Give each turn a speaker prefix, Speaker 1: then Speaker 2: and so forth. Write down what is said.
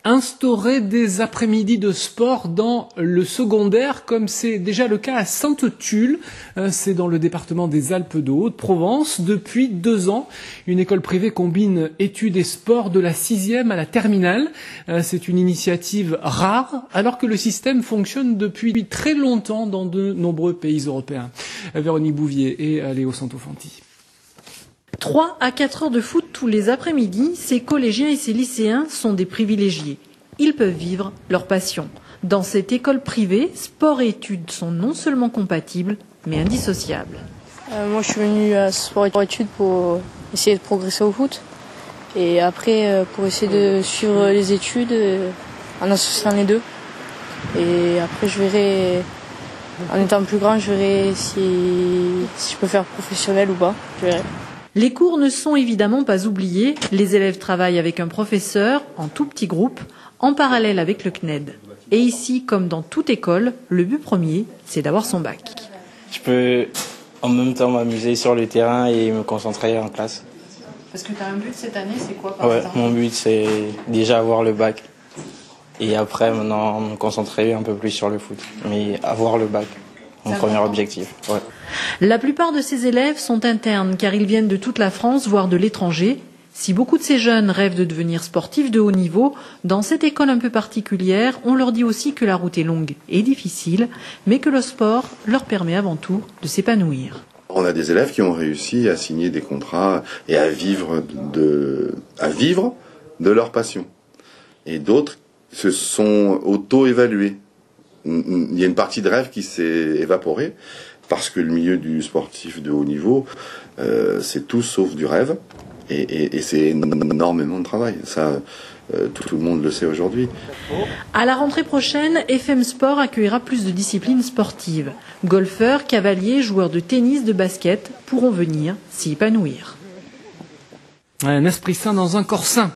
Speaker 1: Instaurer des après-midi de sport dans le secondaire, comme c'est déjà le cas à Sainte-Tulle. C'est dans le département des Alpes de Haute-Provence. Depuis 2 ans, une école privée combine études et sport de la 6e à la terminale. C'est une initiative rare, alors que le système fonctionne depuis très longtemps dans de nombreux pays européens. Véronique Bouvier et Léo Santofanti.
Speaker 2: 3 à 4 heures de foot tous les après-midi, ces collégiens et ces lycéens sont des privilégiés. Ils peuvent vivre leur passion. Dans cette école privée, sport et études sont non seulement compatibles, mais indissociables.
Speaker 3: Moi, je suis venue à sport et études pour essayer de progresser au foot. Et après, pour essayer de suivre les études en associant les deux. Et après, je verrai, en étant plus grand, je verrai si je peux faire professionnel ou pas. Je verrai.
Speaker 2: Les cours ne sont évidemment pas oubliés. Les élèves travaillent avec un professeur, en tout petit groupe, en parallèle avec le CNED. Et ici, comme dans toute école, le but premier, c'est d'avoir son bac.
Speaker 4: Je peux en même temps m'amuser sur le terrain et me concentrer en classe.
Speaker 2: Parce que tu as un but cette année, c'est quoi par exemple ?
Speaker 4: Mon but c'est déjà avoir le bac. Et après, maintenant, me concentrer un peu plus sur le foot. Mais avoir le bac, mon premier objectif. Ouais.
Speaker 2: La plupart de ces élèves sont internes car ils viennent de toute la France, voire de l'étranger. Si beaucoup de ces jeunes rêvent de devenir sportifs de haut niveau, dans cette école un peu particulière, on leur dit aussi que la route est longue et difficile, mais que le sport leur permet avant tout de s'épanouir.
Speaker 5: On a des élèves qui ont réussi à signer des contrats et à vivre de leur passion. Et d'autres se sont auto-évalués. Il y a une partie de rêve qui s'est évaporée parce que le milieu du sportif de haut niveau, c'est tout sauf du rêve et c'est énormément de travail. Ça, tout le monde le sait aujourd'hui.
Speaker 2: À la rentrée prochaine, FM Sport accueillera plus de disciplines sportives. Golfeurs, cavaliers, joueurs de tennis, de basket pourront venir s'y épanouir.
Speaker 1: Un esprit sain dans un corps sain.